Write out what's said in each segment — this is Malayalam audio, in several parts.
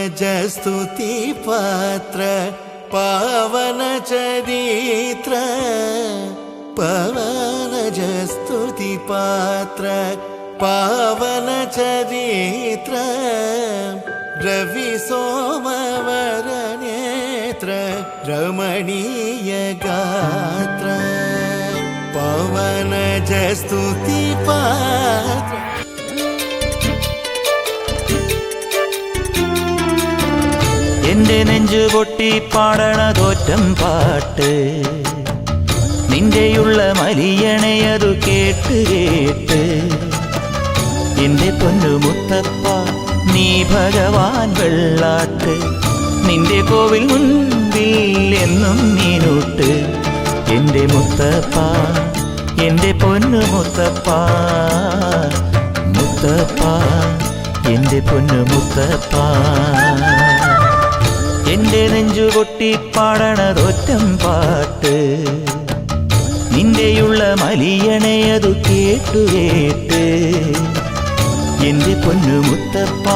स्तुति पात्र पावन चरित्र पवनज स्तुति पात्र पावन चरित्र रवि सोमवर नेत्र रमणीय गात्र पवनज स्तुति पात्र എന്റെ നെഞ്ചു പൊട്ടി പാടണതോറ്റം പാട്ട് നിന്റെയുള്ള മലിയണയതു കേട്ട് കേട്ട് എന്റെ പൊന്നു മുത്തപ്പ നീ ഭഗവാൻ വെള്ളാട്ട് നിന്റെ കോവിൽ മുൻപിൽ എന്നും നീനൂട്ട് എന്റെ മുത്തപ്പ എന്റെ പൊന്നു മുത്തപ്പ മുത്തപ്പ എന്റെ പൊന്നു മുത്തപ്പ എന്റെ നെഞ്ചു പൊട്ടി പാടണതൊറ്റം പാട്ട് നിന്റെയുള്ള മലിയണയതു കേട്ടു കേട്ട് എന്റെ പൊന്നു മുത്തപ്പ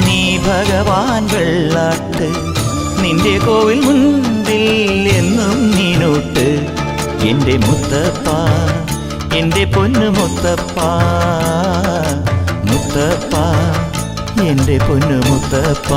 നീ ഭഗവാൻ വെള്ളാട്ട് നിന്റെ കോവിൽ മുൻപിൽ എന്നും നീനൂട്ട് എന്റെ മുത്തപ്പ എന്റെ പൊന്നു മുത്തപ്പ മുത്തപ്പ എന്റെ പൊന്നു മുത്തപ്പ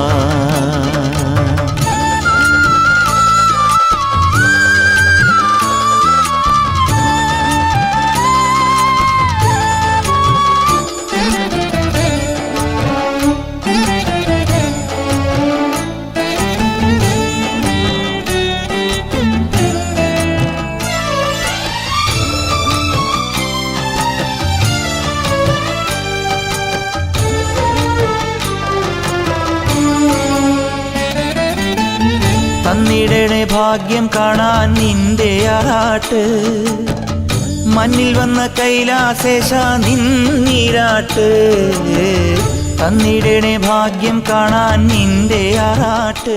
തന്നിടണേ ഭാഗ്യം കാണാൻ നിന്റെ ആറാട്ട് മണ്ണിൽ വന്ന കൈലാസേശ നിന്നീരാട്ട് തന്നിടണേ ഭാഗ്യം കാണാൻ നിന്റെ ആറാട്ട്